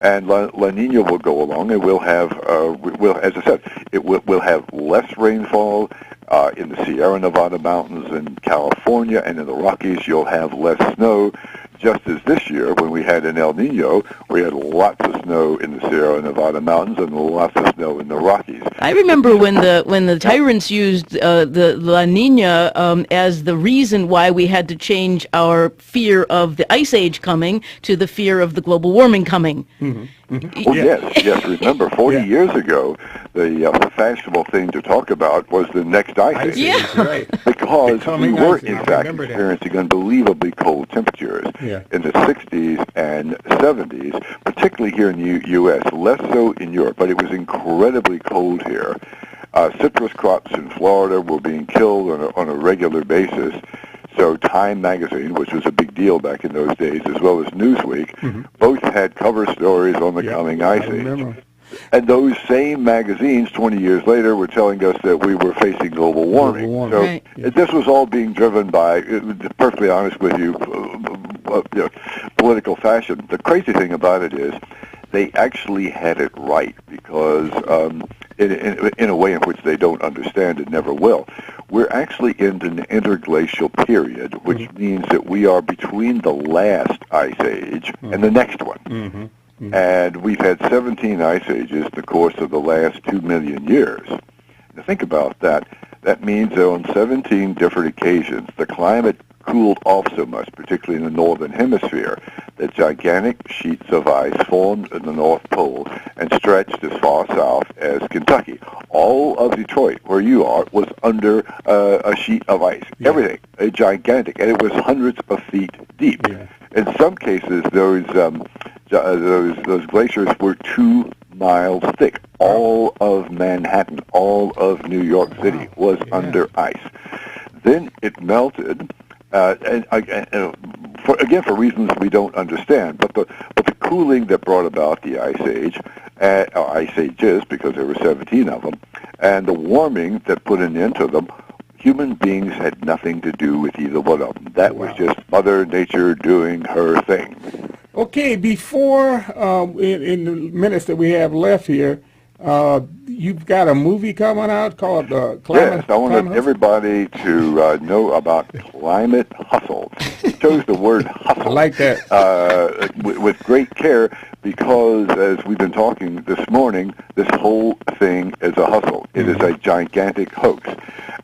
And La Nina will go along, and we'll have, as I said, we'll have less rainfall in the Sierra Nevada mountains in California, and in the Rockies you'll have less snow. Just as this year, when we had an El Nino, we had lots of snow in the Sierra Nevada mountains and lots of snow in the Rockies. I remember when the tyrants used the La Nina as the reason why we had to change our fear of the ice age coming to the fear of the global warming coming. Mm-hmm. Mm-hmm. Oh, yes. Remember, 40 years ago, the fashionable thing to talk about was the next ice age. Yeah. Right. Because we were, in fact, experiencing unbelievably cold temperatures in the 60s and 70s, particularly here in the U.S., less so in Europe, but it was incredibly cold here. Citrus crops in Florida were being killed on a regular basis. So Time magazine, which was a big deal back in those days, as well as Newsweek, both had cover stories on the coming ice age. And those same magazines, 20 years later, were telling us that we were facing global warming. So this was all being driven by, to be perfectly honest with you, political fashion. The crazy thing about it is they actually had it right because in a way in which they don't understand and never will. We're actually in an interglacial period, which means that we are between the last ice age and the next one. And we've had 17 ice ages in the course of the last 2 million years. Now think about that. That means that on 17 different occasions, the climate cooled off so much, particularly in the northern hemisphere, that gigantic sheets of ice formed in the North Pole and stretched as far south as Kentucky. All of Detroit, where you are, was under a sheet of ice. Everything, a gigantic, and it was hundreds of feet deep. In some cases, those glaciers were 2 miles thick. All of Manhattan, all of New York City was under ice. Then it melted. For reasons we don't understand, but the cooling that brought about the ice age, or ice ages, because there were 17 of them, and the warming that put an end to them, human beings had nothing to do with either one of them. That was just Mother Nature doing her thing. Okay, before, in the minutes that we have left here, you've got a movie coming out called Climate. Yes, I want everybody to know about Climate Hustle. I chose the word hustle. I like that. With great care, because as we've been talking this morning, this whole thing is a hustle. It is a gigantic hoax.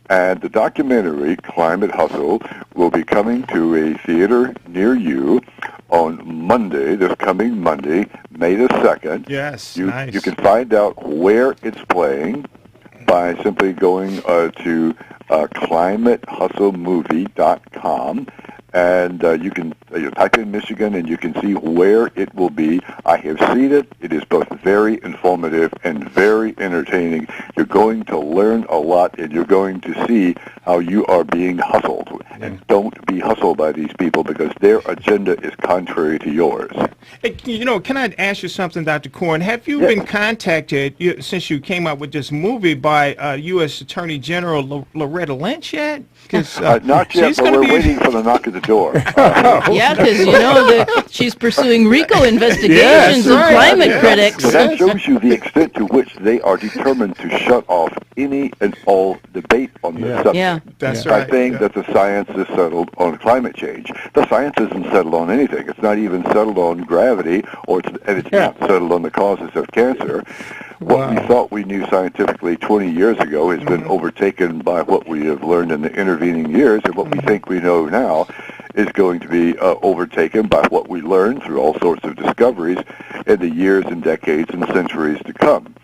And the documentary, Climate Hustle, will be coming to a theater near you on Monday, this coming Monday, May the 2nd. Yes, nice. You can find out where it's playing by simply going to climatehustlemovie.com, and you can type in Michigan, and you can see where it will be. I have seen it. It is both very informative and very entertaining. You're going to learn a lot, and you're going to see how you are being hustled. And don't be hustled by these people, because their agenda is contrary to yours. Hey, can I ask you something, Dr. Cohen? Have you been contacted, since you came out with this movie, by U.S. Attorney General Loretta Lynch yet? Not yet, but we're waiting for the knock at the door. Yeah, because she's pursuing RICO investigations and climate critics. Well, that shows you the extent to which they are determined to shut off any and all debate on this subject. Yeah, that's right. By saying that the science is settled on climate change. The science isn't settled on anything. It's not even settled on gravity, and it's not settled on the causes of cancer. What we thought we knew scientifically 20 years ago has been overtaken by what we have learned in the intervening years, and what we think we know now is going to be overtaken by what we learned through all sorts of discoveries in the years and decades and centuries to come.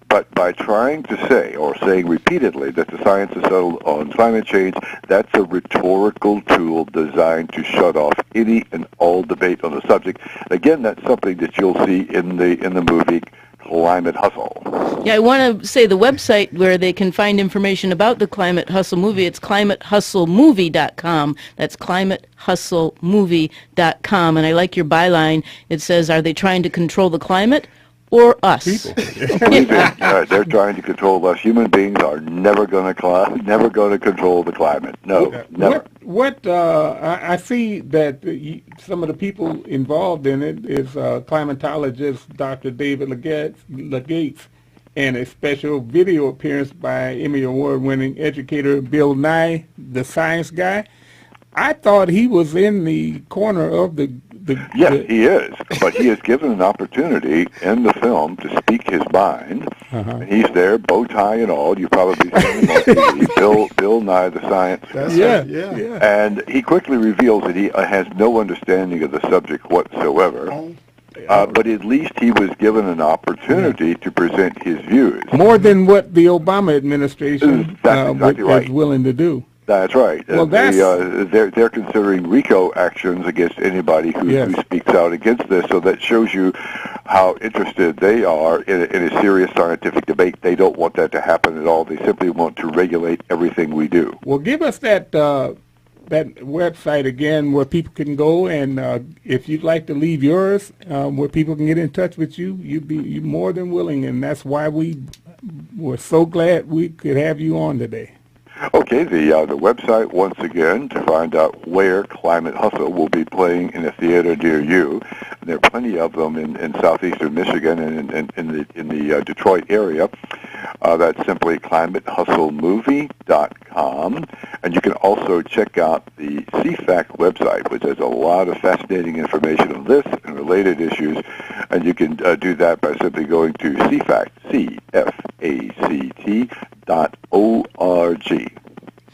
But by trying to say, or saying repeatedly, that the science is settled on climate change, that's a rhetorical tool designed to shut off any and all debate on the subject. Again, that's something that you'll see in the movie Climate Hustle. Yeah, I want to say the website where they can find information about the Climate Hustle movie, it's climatehustlemovie.com. That's climatehustlemovie.com. And I like your byline. It says, are they trying to control the climate or us? People. Believe me, they're trying to control us. Human beings are never going to control the climate. No, never. I see that some of the people involved in it is climatologist Dr. David Legates and a special video appearance by Emmy Award-winning educator Bill Nye, the science guy. I thought he was in the corner of the Yes, he is, but he is given an opportunity in the film to speak his mind. And he's there, bow tie and all. You've probably seen him on TV. Bill Nye, the science guy. Yeah. And he quickly reveals that he has no understanding of the subject whatsoever. But at least he was given an opportunity to present his views. More than what the Obama administration That's exactly right. was willing to do. That's right. Well, they're considering RICO actions against anybody who speaks out against this. So that shows you how interested they are in a serious scientific debate. They don't want that to happen at all. They simply want to regulate everything we do. Well, give us that website again where people can go, and if you'd like to leave yours, where people can get in touch with you, you're more than willing, and that's why we're so glad we could have you on today. Okay, the website, once again, to find out where Climate Hustle will be playing in a theater near you. And there are plenty of them in southeastern Michigan and in the Detroit area. That's simply climatehustlemovie.com. And you can also check out the CFACT website, which has a lot of fascinating information on this and related issues. And you can do that by simply going to CFACT, CFACT.org.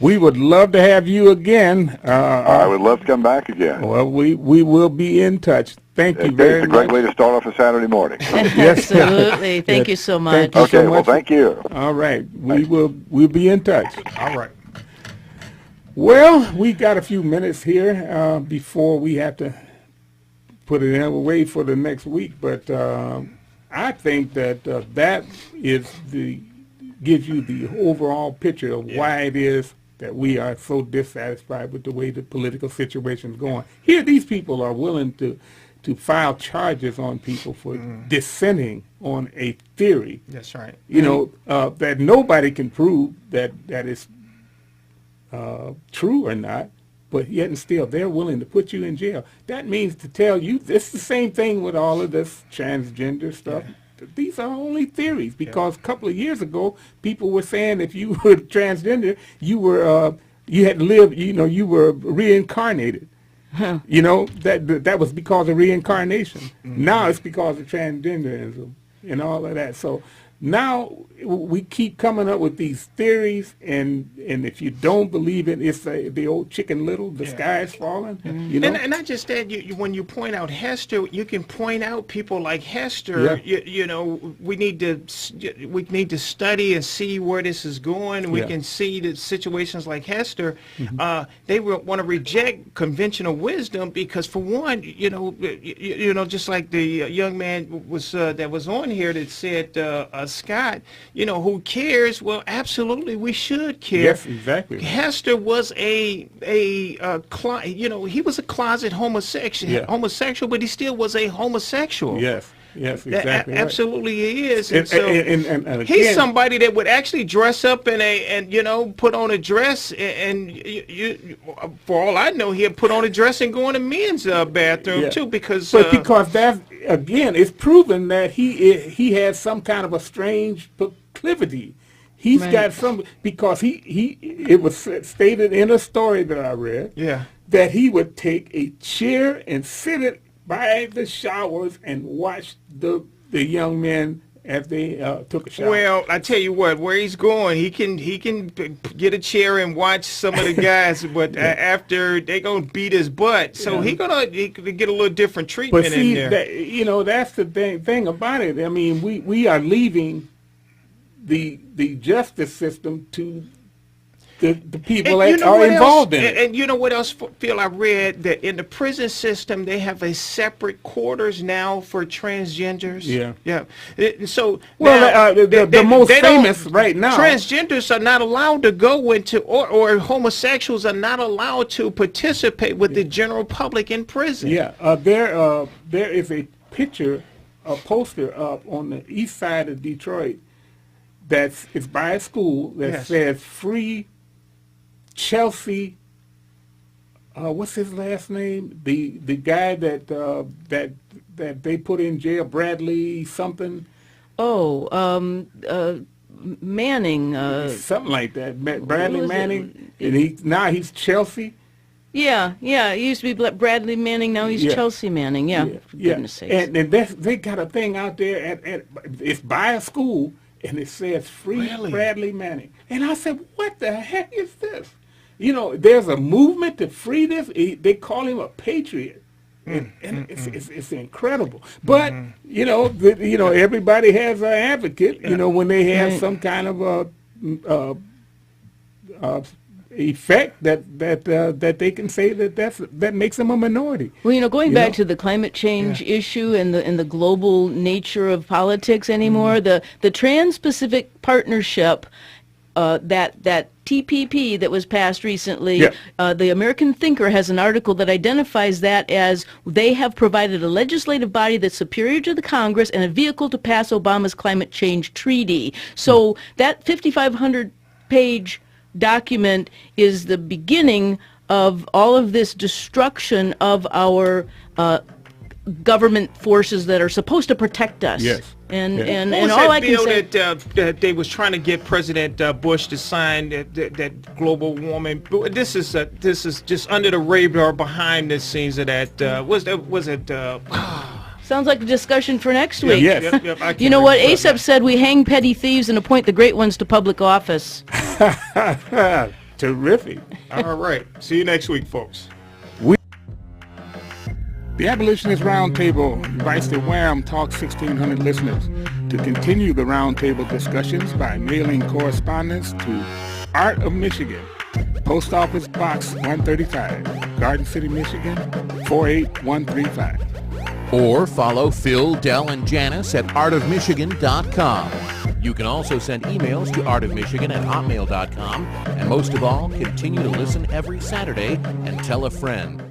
We would love to have you again. I would love to come back again. Well, we will be in touch. Thank you very much. It's a great way to start off a Saturday morning. Yes. Absolutely. Thank you so much. Thank you so Okay, well, thank you. All right. We'll be in touch. All right. Well, we got a few minutes here before we have to put it in. We'll wait for the next week, but I think that that gives you the overall picture of why it is that we are so dissatisfied with the way the political situation is going. Here, these people are willing to file charges on people for dissenting on a theory. That's right. You know, that nobody can prove that is true or not, but yet and still they're willing to put you in jail. That means to tell you, this is the same thing with all of this transgender stuff. Yeah. These are only theories, because a couple of years ago, people were saying if you were transgender, you were you had lived, you were reincarnated. Huh. That was because of reincarnation. Mm-hmm. Now it's because of transgenderism and all of that. So now we keep coming up with these theories, and if you don't believe it, it's the old Chicken Little, the sky is falling. Mm-hmm. And not just that, when you point out Hester, you can point out people like Hester. Yeah. We need to study and see where this is going. We can see that situations like Hester, they want to reject conventional wisdom because, for one, just like the young man was that was on here that said, Scott, who cares? Well, absolutely, we should care. Yes, exactly. Hester was he was a closet homosexual, but he still was a homosexual. Yes, exactly. Absolutely, he is. And again, he's somebody that would actually dress up and put on a dress, and for all I know, he'd put on a dress and go in the men's bathroom too, because that, again, it's proven that he has some kind of a strange proclivity. He's got some, because it was stated in a story that I read that he would take a chair and sit it by the showers and watch the young men as they took a shower. Well, I tell you what, where he's going, he can get a chair and watch some of the guys, but after they gonna beat his butt, so he could get a little different treatment in there. That's the thing about it. I mean, we are leaving the justice system to the people that are involved in it. And you know what else, Phil? I read that in the prison system, they have a separate quarters now for transgenders. Yeah. So the most famous right now, transgenders are not allowed to go into, or homosexuals are not allowed to participate with the general public in prison. Yeah. There is a picture a poster up on the east side of Detroit it's by a school that says free Chelsea. What's his last name? The guy that they put in jail, Bradley something. Manning. Something like that. Bradley Manning, and he's Chelsea. Yeah. He used to be Bradley Manning. Now he's Chelsea Manning. Yeah. For goodness sakes. And they got a thing out there it's by a school, and it says free Bradley Manning. And I said, what the heck is this? There's a movement to free this. They call him a patriot. And it's incredible. But everybody has an advocate. When they have some kind of effect that they can say that makes them a minority. Well, going back to the climate change issue and the global nature of politics anymore, the Trans-Pacific Partnership. That TPP that was passed recently, the American Thinker has an article that identifies that as they have provided a legislative body that's superior to the Congress and a vehicle to pass Obama's climate change treaty. So that 5,500-page document is the beginning of all of this destruction of our government forces that are supposed to protect us. Yes. And what was all that I can bill say that they was trying to get President Bush to sign that global warming? This is just under the radar, behind the scenes of that. Was it? sounds like a discussion for next week. Yes. You know what? ASAP said we hang petty thieves and appoint the great ones to public office. Terrific. All right. See you next week, folks. The Abolitionist Roundtable invites the WHAM Talk 1600 listeners to continue the roundtable discussions by mailing correspondence to Art of Michigan, Post Office Box 135, Garden City, Michigan 48135. Or follow Phil, Del, and Janice at artofmichigan.com. You can also send emails to artofmichigan@hotmail.com. And most of all, continue to listen every Saturday and tell a friend.